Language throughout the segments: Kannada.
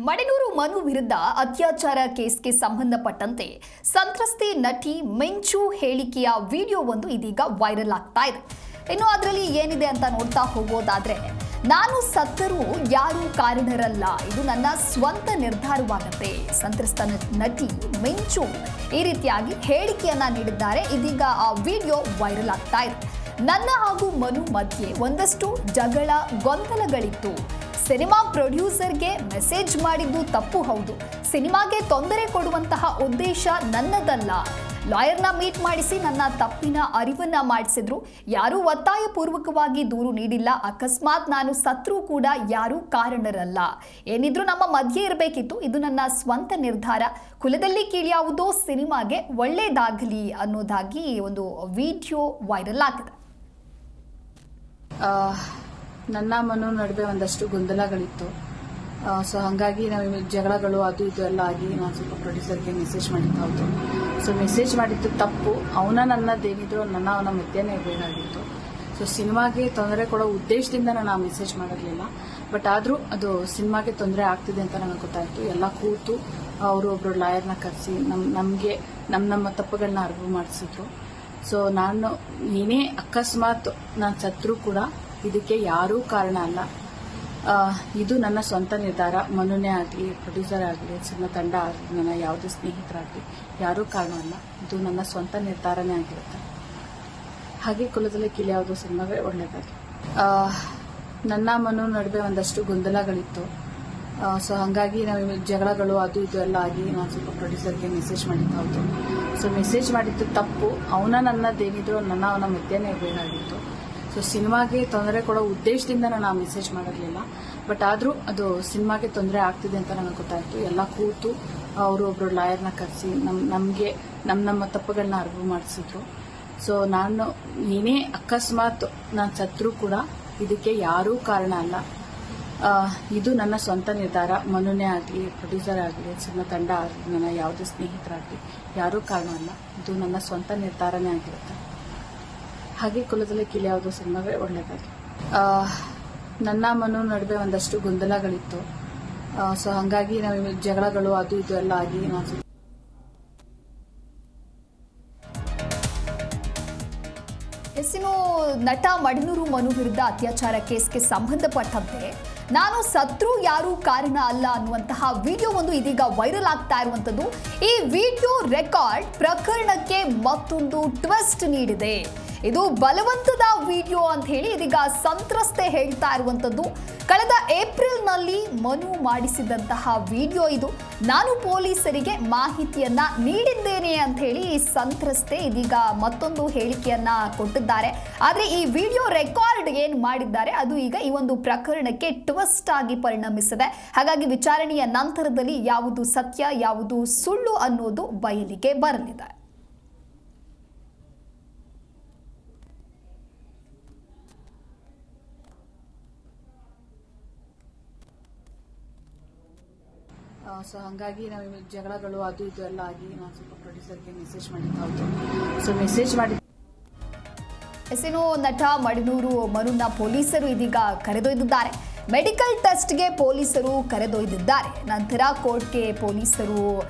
ಮಡಿನೂರು ಮನು ವಿರುದ್ಧ ಅತ್ಯಾಚಾರ ಕೇಸ್ಗೆ ಸಂಬಂಧಪಟ್ಟಂತೆ ಸಂತ್ರಸ್ತೆ ನಟಿ ಮಿಂಚು ಹೇಳಿಕೆಯ ವಿಡಿಯೋ ಒಂದು ಇದೀಗ ವೈರಲ್ ಆಗ್ತಾ ಇದೆ. ಇನ್ನು ಅದರಲ್ಲಿ ಏನಿದೆ ಅಂತ ನೋಡ್ತಾ ಹೋಗೋದಾದ್ರೆ, ನಾನು ಸತ್ತರೂ ಯಾರೂ ಕಾರಣರಲ್ಲ, ಇದು ನನ್ನ ಸ್ವಂತ ನಿರ್ಧಾರವಾಗುತ್ತೆ. ಸಂತ್ರಸ್ತ ನಟಿ ಮಿಂಚು ಈ ರೀತಿಯಾಗಿ ಹೇಳಿಕೆಯನ್ನ ನೀಡಿದ್ದಾರೆ. ಇದೀಗ ಆ ವಿಡಿಯೋ ವೈರಲ್ ಆಗ್ತಾ ಇದೆ. ನನ್ನ ಹಾಗೂ ಮನು ಮಧ್ಯೆ ಒಂದಷ್ಟು ಜಗಳ ಗೊಂದಲಗಳಿತ್ತು. ಸಿನಿಮಾ ಪ್ರೊಡ್ಯೂಸರ್ಗೆ ಮೆಸೇಜ್ ಮಾಡಿದ್ದು ತಪ್ಪು ಹೌದು. ಸಿನಿಮಾಗೆ ತೊಂದರೆ ಕೊಡುವಂತಹ ಉದ್ದೇಶ ನನ್ನದಲ್ಲ. ಲಾಯರ್ನ ಮೀಟ್ ಮಾಡಿಸಿ ನನ್ನ ತಪ್ಪಿನ ಅರಿವನ್ನ ಮಾಡಿಸಿದ್ರು. ಯಾರೂ ಒತ್ತಾಯಪೂರ್ವಕವಾಗಿ ದೂರು ನೀಡಿಲ್ಲ. ಅಕಸ್ಮಾತ್ ನಾನು ಸತ್ರೂ ಕೂಡ ಯಾರೂ ಕಾರಣರಲ್ಲ. ಏನಿದ್ರು ನಮ್ಮ ಮಧ್ಯೆ ಇರಬೇಕಿತ್ತು. ಇದು ನನ್ನ ಸ್ವಂತ ನಿರ್ಧಾರ. ಕುಲದಲ್ಲಿ ಕೀಳ್ಯಾವುದೋ ಸಿನಿಮಾಗೆ ಒಳ್ಳೇದಾಗಲಿ ಅನ್ನೋದಾಗಿ ಒಂದು ವಿಡಿಯೋ ವೈರಲ್ ಆಗಿದೆ. ನನ್ನ ಮನು ನಡುವೆ ಒಂದಷ್ಟು ಗೊಂದಲಗಳಿತ್ತು. ಸೊ ಹಾಗಾಗಿ ನಾವು ಜಗಳಗಳು ಅದು ಇದು ಎಲ್ಲ ಆಗಿ ನಾನು ಸ್ವಲ್ಪ ಪ್ರೊಡ್ಯೂಸರ್ಗೆ ಮೆಸೇಜ್ ಮಾಡಿದ್ದು ಹೌದು. ಸೊ ಮೆಸೇಜ್ ಮಾಡಿದ್ದು ತಪ್ಪು. ನನ್ನದೇನಿದ್ರು ಅವನ ಮಧ್ಯೆನೇ ಇರಬೇಕಾಗಿತ್ತು. ಸೊ ಸಿನಿಮಾಗೆ ತೊಂದರೆ ಕೊಡೋ ಉದ್ದೇಶದಿಂದ ನಾನು ಆ ಮೆಸೇಜ್ ಮಾಡಿರಲಿಲ್ಲ. ಬಟ್ ಆದರೂ ಅದು ಸಿನಿಮಾಗೆ ತೊಂದರೆ ಆಗ್ತಿದೆ ಅಂತ ನನಗೆ ಗೊತ್ತಾಯಿತು. ಎಲ್ಲ ಕೂತು ಅವರು ಒಬ್ಬರು ಲಾಯರ್ನ ಕರೆಸಿ ನಮಗೆ ನಮ್ಮ ತಪ್ಪುಗಳನ್ನ ಅರಿವು ಮಾಡಿಸಿದ್ರು. ಸೊ ನಾನು ಏನೇ ಅಕಸ್ಮಾತ್ ನಾನು ಸತ್ರೂ ಕೂಡ ಇದಕ್ಕೆ ಯಾರೂ ಕಾರಣ ಅಲ್ಲ. ಇದು ನನ್ನ ಸ್ವಂತ ನಿರ್ಧಾರ. ಮನುನೇ ಆಗಲಿ, ಪ್ರೊಡ್ಯೂಸರ್ ಆಗಲಿ, ಸಿನಿಮಾ ತಂಡ ಆಗಲಿ, ನನ್ನ ಯಾವುದೇ ಸ್ನೇಹಿತರಾಗಲಿ ಯಾರೂ ಕಾರಣ ಅಲ್ಲ. ಇದು ನನ್ನ ಸ್ವಂತ ನಿರ್ಧಾರನೇ ಆಗಿರುತ್ತೆ. ಹಾಗೆ ಕುಲದಲ್ಲಿ ಕೀಳ್ಯಾವುದೋ ಸಿನಿಮಾವೇ ಒಳ್ಳೆಯದಾಗಲಿ. ನನ್ನ ಮನು ನಡುವೆ ಒಂದಷ್ಟು ಗೊಂದಲಗಳಿತ್ತು. ಸೊ ಹಾಗಾಗಿ ನಾವು ಜಗಳಗಳು ಅದು ಇದು ಎಲ್ಲ ಆಗಿ ನಾನು ಸ್ವಲ್ಪ ಪ್ರೊಡ್ಯೂಸರ್ಗೆ ಮೆಸೇಜ್ ಮಾಡಿದ್ದು ಹೌದು. ಸೊ ಮೆಸೇಜ್ ಮಾಡಿದ್ದು ತಪ್ಪು. ನನ್ನದೇನಿದ್ರು ಅವನ ಮಧ್ಯೆನೇ ಇರಬೇಕಾಗಿತ್ತು. ಸೊ ಸಿನಿಮಾಗೆ ತೊಂದರೆ ಕೊಡೋ ಉದ್ದೇಶದಿಂದ ನಾನು ಆ ಮೆಸೇಜ್ ಮಾಡಿರಲಿಲ್ಲ. ಬಟ್ ಆದರೂ ಅದು ಸಿನಿಮಾಗೆ ತೊಂದರೆ ಆಗ್ತಿದೆ ಅಂತ ನನಗೆ ಗೊತ್ತಾಯಿತು. ಎಲ್ಲ ಕೂತು ಅವರು ಒಬ್ಬರು ಲಾಯರ್ನ ಕರೆಸಿ ನಮಗೆ ನಮ್ಮ ತಪ್ಪುಗಳನ್ನ ಅರಿವು ಮಾಡಿಸಿದ್ರು. ಸೊ ನಾನು ಏನೇ ಅಕಸ್ಮಾತ್ ನಾನು ಸತ್ರೂ ಕೂಡ ಇದಕ್ಕೆ ಯಾರೂ ಕಾರಣ ಅಲ್ಲ. ಇದು ನನ್ನ ಸ್ವಂತ ನಿರ್ಧಾರ. ಮನುನೇ ಆಗಲಿ, ಪ್ರೊಡ್ಯೂಸರ್ ಆಗಲಿ, ಸಿನಿಮಾ ತಂಡ ಆಗಲಿ, ನನ್ನ ಯಾವುದೇ ಸ್ನೇಹಿತರಾಗಲಿ ಯಾರೂ ಕಾರಣ ಅಲ್ಲ. ಇದು ನನ್ನ ಸ್ವಂತ ನಿರ್ಧಾರನೇ ಆಗಿರುತ್ತೆ. ಹಾಗೆ ಕುಲದಲ್ಲಿ ಕೀಳ್ಯಾವುದೋ ಸಿನಿಮಾವೇ ಒಳ್ಳೆಯದಾಗಲಿ. ನನ್ನ ಮನು ನಡುವೆ ಒಂದಷ್ಟು ಗೊಂದಲಗಳಿತ್ತು. ಸೊ ಹಾಗಾಗಿ ನಾವು ಜಗಳಗಳು ಅದು ಇದು ಎಲ್ಲ ಆಗಿ ನಾನು ನಟ ಮಡಿನೂರು ಮನು ವಿರುದ್ಧ ಅತ್ಯಾಚಾರ ಕೇಸ್ಗೆ ಸಂಬಂಧಪಟ್ಟಂತೆ ನಾನು ಸತ್ರೂ ಯಾರೂ ಕಾರಣ ಅಲ್ಲ ಅನ್ನುವಂತಹ ವಿಡಿಯೋ ಒಂದು ಇದೀಗ ವೈರಲ್ ಆಗ್ತಾ ಇರುವಂತದ್ದು. ಈ ವಿಡಿಯೋ ರೆಕಾರ್ಡ್ ಪ್ರಕರಣಕ್ಕೆ ಮತ್ತೊಂದು ಟ್ವಿಸ್ಟ್ ನೀಡಿದೆ. ಇದು ಬಲವಂತದ ವಿಡಿಯೋ ಅಂತ ಹೇಳಿ ಇದೀಗ ಸಂತ್ರಸ್ತೆ ಹೇಳ್ತಾ ಇರುವಂತದ್ದು. ಕಳೆದ ಏಪ್ರಿಲ್ನಲ್ಲಿ ಮನು ಮಾಡಿಸಿದಂತಹ ವಿಡಿಯೋ ಇದು. ನಾನು ಪೊಲೀಸರಿಗೆ ಮಾಹಿತಿಯನ್ನ ನೀಡಿದ್ದೇನೆ ಅಂತ ಹೇಳಿ ಸಂತ್ರಸ್ತೆ ಇದೀಗ ಮತ್ತೊಂದು ಹೇಳಿಕೆಯನ್ನ ಕೊಟ್ಟಿದ್ದಾರೆ. ಆದ್ರೆ ಈ ವಿಡಿಯೋ ರೆಕಾರ್ಡ್ ಏನ್ ಮಾಡಿದ್ದಾರೆ ಅದು ಈಗ ಈ ಒಂದು ಪ್ರಕರಣಕ್ಕೆ ಟ್ವಿಸ್ಟ್ ಆಗಿ ಪರಿಣಮಿಸಿದೆ. ಹಾಗಾಗಿ ವಿಚಾರಣೆಯ ನಂತರದಲ್ಲಿ ಯಾವುದು ಸತ್ಯ ಯಾವುದು ಸುಳ್ಳು ಅನ್ನೋದು ಬಯಲಿಗೆ ಬರಲಿದೆ. ಸೊ ಹಾಗಾಗಿ ನಾವು ಜಗಳಗಳು ಅದು ಇದು ಎಲ್ಲ ಆಗಿ ನಾನು ಸ್ವಲ್ಪ ಪ್ರೊಡ್ಯೂಸರ್ಗೆ ಮೆಸೇಜ್ ಮಾಡಿದ್ದು ಹೌದು. ಸೊ ಮೆಸೇಜ್ ಮಾಡಿ ನಟ ಮಡಿನೂರು ಮನುನ ಪೊಲೀಸರು ಇದೀಗ ಕರೆದೊಯ್ದಿದ್ದಾರೆ. ಮೆಡಿಕಲ್ ಟೆಸ್ಟ್ಗೆ ಪೊಲೀಸರು ಕರೆದೊಯ್ದಿದ್ದಾರೆ. ನಂತರ ಕೋರ್ಟ್ಗೆ ಪೊಲೀಸರು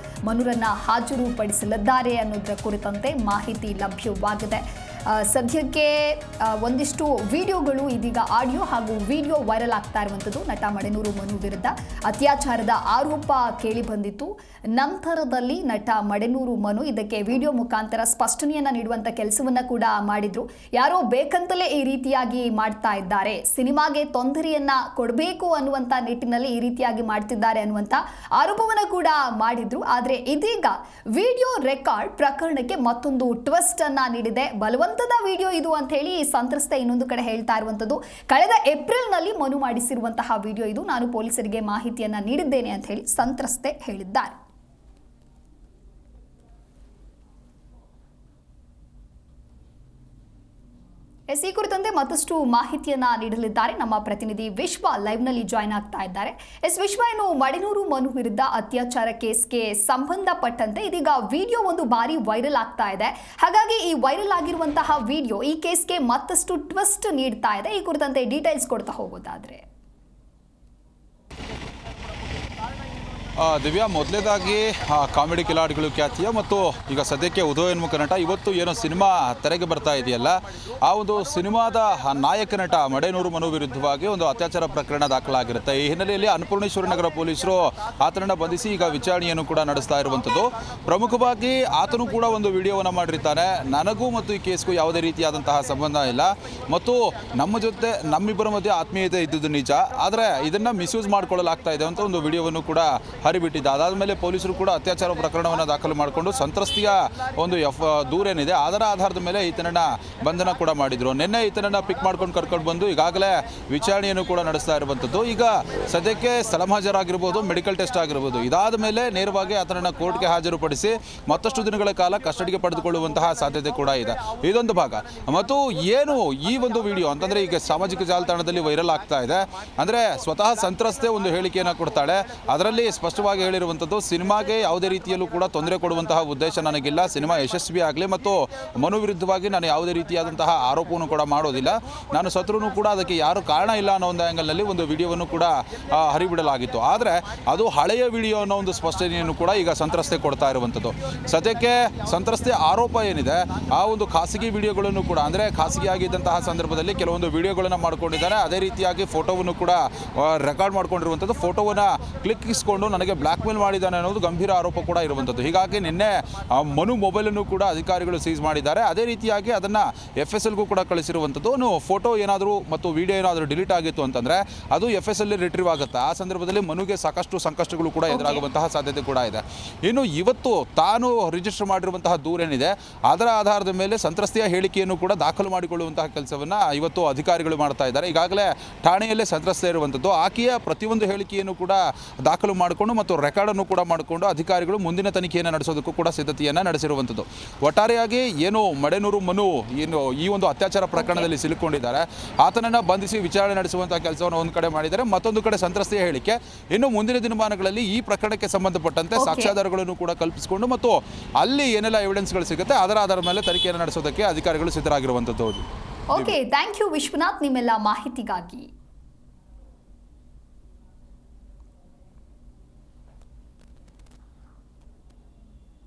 ಮನುರನ್ನ ಹಾಜರುಪಡಿಸಲಿದ್ದಾರೆ ಅನ್ನೋದರ ಕುರಿತಂತೆ ಮಾಹಿತಿ ಲಭ್ಯವಾಗಿದೆ. ಸದ್ಯಕ್ಕೆ ಒಂದಿಷ್ಟು ವಿಡಿಯೋಗಳು ಇದೀಗ ಆಡಿಯೋ ಹಾಗೂ ವಿಡಿಯೋ ವೈರಲ್ ಆಗ್ತಾ ಇರುವಂಥದ್ದು. ನಟ ಮಡಿನೂರು ಮನು ವಿರುದ್ಧ ಅತ್ಯಾಚಾರದ ಆರೋಪ ಕೇಳಿ ಬಂದಿತ್ತು. ನಂತರದಲ್ಲಿ ನಟ ಮಡಿನೂರು ಮನು ಇದಕ್ಕೆ ವಿಡಿಯೋ ಮುಖಾಂತರ ಸ್ಪಷ್ಟನೆಯನ್ನ ನೀಡುವಂಥ ಕೆಲಸವನ್ನ ಕೂಡ ಮಾಡಿದ್ರು. ಯಾರೋ ಬೇಕಂತಲೇ ಈ ರೀತಿಯಾಗಿ ಮಾಡ್ತಾ ಇದ್ದಾರೆ, ಸಿನಿಮಾಗೆ ತೊಂದರೆಯನ್ನ ಕೊಡಬೇಕು ಅನ್ನುವಂಥ ನಿಟ್ಟಿನಲ್ಲಿ ಈ ರೀತಿಯಾಗಿ ಮಾಡ್ತಿದ್ದಾರೆ ಅನ್ನುವಂಥ ಆರೋಪವನ್ನ ಕೂಡ ಮಾಡಿದ್ರು. ಆದರೆ ಇದೀಗ ವಿಡಿಯೋ ರೆಕಾರ್ಡ್ ಪ್ರಕರಣಕ್ಕೆ ಮತ್ತೊಂದು ಟ್ವಿಸ್ಟ್ ಅನ್ನ ನೀಡಿದೆ. ಬಲವಂತದ ವಿಡಿಯೋ ಇದು ಅಂತ ಹೇಳಿ ಸಂತ್ರಸ್ತೆ ಇನ್ನೊಂದು ಕಡೆ ಹೇಳ್ತಾ ಇರುವಂತದ್ದು. ಕಳೆದ ಏಪ್ರಿಲ್ನಲ್ಲಿ ಮನು ಮಾಡಿಸಿರುವಂತಹ ವಿಡಿಯೋ ಇದು. ನಾನು ಪೊಲೀಸರಿಗೆ ಮಾಹಿತಿಯನ್ನ ನೀಡಿದ್ದೇನೆ ಅಂತ ಹೇಳಿ ಸಂತ್ರಸ್ತೆ ಹೇಳಿದ್ದಾರೆ. ಈ ಕುರಿತಂತೆ ಮತ್ತಷ್ಟು ಮಾಹಿತಿಯನ್ನ ನೀಡಲಿದ್ದಾರೆ ನಮ್ಮ ಪ್ರತಿನಿಧಿ ವಿಶ್ವ ಲೈವ್ನಲ್ಲಿ ಜಾಯ್ನ್ ಆಗ್ತಾ ಇದ್ದಾರೆ. ವಿಶ್ವ, ಏನು ಮಡಿನೂರು ಮನು ವಿರುದ್ಧ ಅತ್ಯಾಚಾರ ಕೇಸ್ಗೆ ಸಂಬಂಧಪಟ್ಟಂತೆ ಇದೀಗ ವಿಡಿಯೋ ಒಂದು ಬಾರಿ ವೈರಲ್ ಆಗ್ತಾ ಇದೆ. ಹಾಗಾಗಿ ಈ ವೈರಲ್ ಆಗಿರುವಂತಹ ವಿಡಿಯೋ ಈ ಕೇಸ್ಗೆ ಮತ್ತಷ್ಟು ಟ್ವಿಸ್ಟ್ ನೀಡ್ತಾ ಇದೆ. ಈ ಕುರಿತಂತೆ ಡೀಟೇಲ್ಸ್ ಕೊಡ್ತಾ ಹೋಗೋದಾದ್ರೆ ದಿವ್ಯಾ, ಮೊದಲೇದಾಗಿ ಕಾಮಿಡಿ ಕಿಲಾಡಿಗಳು ಖ್ಯಾತಿಯ ಮತ್ತು ಈಗ ಸದ್ಯಕ್ಕೆ ಉದಯೋನ್ಮುಖ ನಟ ಇವತ್ತು ಏನೋ ಸಿನಿಮಾ ತೆರೆಗೆ ಬರ್ತಾ ಇದೆಯಲ್ಲ, ಆ ಒಂದು ಸಿನಿಮಾದ ನಾಯಕ ನಟ ಮಡೇನೂರು ಮನು ವಿರುದ್ಧವಾಗಿ ಒಂದು ಅತ್ಯಾಚಾರ ಪ್ರಕರಣ ದಾಖಲಾಗಿರುತ್ತೆ. ಈ ಹಿನ್ನೆಲೆಯಲ್ಲಿ ಅನ್ನಪೂರ್ಣೇಶ್ವರ ನಗರ ಪೊಲೀಸರು ಆತನನ್ನು ಬಂಧಿಸಿ ಈಗ ವಿಚಾರಣೆಯನ್ನು ಕೂಡ ನಡೆಸ್ತಾ ಇರುವಂಥದ್ದು. ಪ್ರಮುಖವಾಗಿ ಆತನು ಕೂಡ ಒಂದು ವಿಡಿಯೋವನ್ನು ಮಾಡಿರ್ತಾನೆ. ನನಗೂ ಮತ್ತು ಈ ಕೇಸ್ಗೂ ಯಾವುದೇ ರೀತಿಯಾದಂತಹ ಸಂಬಂಧ ಇಲ್ಲ ಮತ್ತು ನಮ್ಮಿಬ್ಬರ ಮಧ್ಯೆ ಆತ್ಮೀಯತೆ ಇದ್ದುದು ನಿಜ, ಆದರೆ ಇದನ್ನು ಮಿಸ್ಯೂಸ್ ಮಾಡ್ಕೊಳ್ಳಲಾಗ್ತಾ ಇದೆ ಅಂತ ಒಂದು ವಿಡಿಯೋವನ್ನು ಕೂಡ ಹರಿಬಿಟ್ಟಿದ್ದ. ಅದಾದಮೇಲೆ ಪೊಲೀಸರು ಕೂಡ ಅತ್ಯಾಚಾರ ಪ್ರಕರಣವನ್ನು ದಾಖಲು ಮಾಡಿಕೊಂಡು ಸಂತ್ರಸ್ತೆಯ ಒಂದು ದೂರೇನಿದೆ ಅದರ ಆಧಾರದ ಮೇಲೆ ಈತನನ್ನು ಬಂಧನ ಕೂಡ ಮಾಡಿದರು. ನಿನ್ನೆ ಈತನನ್ನು ಪಿಕ್ ಮಾಡ್ಕೊಂಡು ಕರ್ಕೊಂಡು ಬಂದು ಈಗಾಗಲೇ ವಿಚಾರಣೆಯನ್ನು ಕೂಡ ನಡೆಸ್ತಾ ಇರುವಂಥದ್ದು. ಈಗ ಸದ್ಯಕ್ಕೆ ಸ್ಥಳ ಹಾಜರಾಗಿರ್ಬೋದು, ಮೆಡಿಕಲ್ ಟೆಸ್ಟ್ ಆಗಿರ್ಬೋದು. ಇದಾದ ಮೇಲೆ ನೇರವಾಗಿ ಆತನನ್ನು ಕೋರ್ಟ್ಗೆ ಹಾಜರುಪಡಿಸಿ ಮತ್ತಷ್ಟು ದಿನಗಳ ಕಾಲ ಕಸ್ಟಡಿಗೆ ಪಡೆದುಕೊಳ್ಳುವಂತಹ ಸಾಧ್ಯತೆ ಕೂಡ ಇದೆ. ಇದೊಂದು ಭಾಗ. ಮತ್ತು ಏನು ಈ ಒಂದು ವಿಡಿಯೋ ಅಂತಂದರೆ ಈಗ ಸಾಮಾಜಿಕ ಜಾಲತಾಣದಲ್ಲಿ ವೈರಲ್ ಆಗ್ತಾ ಇದೆ. ಅಂದರೆ ಸ್ವತಃ ಸಂತ್ರಸ್ತೆ ಒಂದು ಹೇಳಿಕೆಯನ್ನು ಕೊಡ್ತಾಳೆ. ಅದರಲ್ಲಿ ಸ್ಪಷ್ಟವಾಗಿ ಹೇಳಿರುವಂಥದ್ದು, ಸಿನಿಮಾಗೆ ಯಾವುದೇ ರೀತಿಯಲ್ಲೂ ಕೂಡ ತೊಂದರೆ ಕೊಡುವಂತಹ ಉದ್ದೇಶ ನನಗಿಲ್ಲ. ಸಿನಿಮಾ ಯಶಸ್ವಿ ಆಗಲಿ ಮತ್ತು ಮನು ವಿರುದ್ಧವಾಗಿ ನಾನು ಯಾವುದೇ ರೀತಿಯಾದಂತಹ ಆರೋಪವನ್ನು ಕೂಡ ಮಾಡೋದಿಲ್ಲ. ನಾನು ಸತ್ರೂ ಕೂಡ ಅದಕ್ಕೆ ಯಾರು ಕಾರಣ ಇಲ್ಲ ಅನ್ನೋ ಒಂದು ಆ್ಯಂಗಲ್ನಲ್ಲಿ ಒಂದು ವಿಡಿಯೋವನ್ನು ಕೂಡ ಹರಿಬಿಡಲಾಗಿತ್ತು. ಆದರೆ ಅದು ಹಳೆಯ ವಿಡಿಯೋ ಅನ್ನೋ ಒಂದು ಸ್ಪಷ್ಟನೆಯನ್ನು ಕೂಡ ಈಗ ಸಂತ್ರಸ್ತೆ ಕೊಡ್ತಾ ಇರುವಂಥದ್ದು. ಸದ್ಯಕ್ಕೆ ಸಂತ್ರಸ್ತೆ ಆರೋಪ ಏನಿದೆ, ಆ ಒಂದು ಖಾಸಗಿ ವಿಡಿಯೋಗಳನ್ನು ಕೂಡ ಅಂದರೆ ಖಾಸಗಿಯಾಗಿದ್ದಂತಹ ಸಂದರ್ಭದಲ್ಲಿ ಕೆಲವೊಂದು ವಿಡಿಯೋಗಳನ್ನು ಮಾಡ್ಕೊಂಡಿದ್ದಾರೆ. ಅದೇ ರೀತಿಯಾಗಿ ಫೋಟೋವನ್ನು ಕೂಡ ರೆಕಾರ್ಡ್ ಮಾಡ್ಕೊಂಡಿರುವಂಥದ್ದು. ಫೋಟೋವನ್ನು ಕ್ಲಿಕ್ಕಿಸ್ಕೊಂಡು ನನಗೆ ಬ್ಲ್ಯಾಕ್ ಮೇಲ್ ಮಾಡಿದ್ದಾನೆ ಅನ್ನೋದು ಗಂಭೀರ ಆರೋಪ ಕೂಡ ಇರುವಂಥದ್ದು. ಹೀಗಾಗಿ ನಿನ್ನೆ ಮನು ಮೊಬೈಲನ್ನು ಕೂಡ ಅಧಿಕಾರಿಗಳು ಸೀಸ್ ಮಾಡಿದ್ದಾರೆ. ಅದೇ ರೀತಿಯಾಗಿ ಅದನ್ನು FSLಗೂ ಕೂಡ ಕಳಿಸಿರುವಂಥದ್ದು. ಫೋಟೋ ಏನಾದರೂ ಮತ್ತು ವಿಡಿಯೋ ಏನಾದರೂ ಡಿಲೀಟ್ ಆಗಿತ್ತು ಅಂತಂದರೆ ಅದು FSL ರಿಟ್ರೀವ್ ಆಗುತ್ತೆ. ಆ ಸಂದರ್ಭದಲ್ಲಿ ಮನುಗೆ ಸಾಕಷ್ಟು ಸಂಕಷ್ಟಗಳು ಕೂಡ ಎದುರಾಗುವಂತಹ ಸಾಧ್ಯತೆ ಕೂಡ ಇದೆ. ಇನ್ನು ಇವತ್ತು ತಾನು ರಿಜಿಸ್ಟರ್ ಮಾಡಿರುವಂತಹ ದೂರೇನಿದೆ ಅದರ ಆಧಾರದ ಮೇಲೆ ಸಂತ್ರಸ್ತೆಯ ಹೇಳಿಕೆಯನ್ನು ಕೂಡ ದಾಖಲು ಮಾಡಿಕೊಳ್ಳುವಂತಹ ಕೆಲಸವನ್ನು ಇವತ್ತು ಅಧಿಕಾರಿಗಳು ಮಾಡ್ತಾ ಇದ್ದಾರೆ. ಈಗಾಗಲೇ ಠಾಣೆಯಲ್ಲೇ ಸಂತ್ರಸ್ತೆ ಇರುವಂಥದ್ದು. ಆಕೆಯ ಪ್ರತಿಯೊಂದು ಹೇಳಿಕೆಯನ್ನು ಕೂಡ ದಾಖಲು ಮಾಡಿಕೊಂಡು ಮತ್ತು ರೆಕಾರ್ಡನ್ನು ಕೂಡ ಮಾಡಿಕೊಂಡು ಅಧಿಕಾರಿಗಳು ಮುಂದಿನ ತನಿಖೆಯನ್ನು ನಡೆಸೋದಕ್ಕೂ ಕೂಡ ಸಿದ್ಧತೆಯನ್ನು ನಡೆಸಿರುವಂಥದ್ದು. ಒಟ್ಟಾರೆಯಾಗಿ ಏನು ಮಡೇನೂರು ಮನು ಈ ಒಂದು ಅತ್ಯಾಚಾರ ಪ್ರಕರಣದಲ್ಲಿ ಸಿಲುಕೊಂಡಿದ್ದಾರೆ, ಆತನನ್ನು ಬಂಧಿಸಿ ವಿಚಾರಣೆ ನಡೆಸುವಂತಹ ಕೆಲಸವನ್ನು ಒಂದು ಕಡೆ ಮಾಡಿದ್ದಾರೆ. ಮತ್ತೊಂದು ಕಡೆ ಸಂತ್ರಸ್ತೆಯ ಹೇಳಿಕೆ. ಇನ್ನು ಮುಂದಿನ ದಿನಮಾನಗಳಲ್ಲಿ ಈ ಪ್ರಕರಣಕ್ಕೆ ಸಂಬಂಧಪಟ್ಟಂತೆ ಸಾಕ್ಷ್ಯಾಧಾರಗಳನ್ನು ಕೂಡ ಕಲ್ಪಿಸಿಕೊಂಡು ಮತ್ತು ಅಲ್ಲಿ ಏನೆಲ್ಲ ಎವಿಡೆನ್ಸ್ಗಳು ಸಿಗುತ್ತೆ ಅದರ ಆಧಾರದ ಮೇಲೆ ತನಿಖೆಯನ್ನು ನಡೆಸೋದಕ್ಕೆ ಅಧಿಕಾರಿಗಳು ಸಿದ್ಧರಾಗಿರುವಂಥದ್ದು. ಓಕೆ, ಥ್ಯಾಂಕ್ ಯು ವಿಶ್ವನಾಥ್ ನಿಮ್ಮೆಲ್ಲ ಮಾಹಿತಿಗಾಗಿ.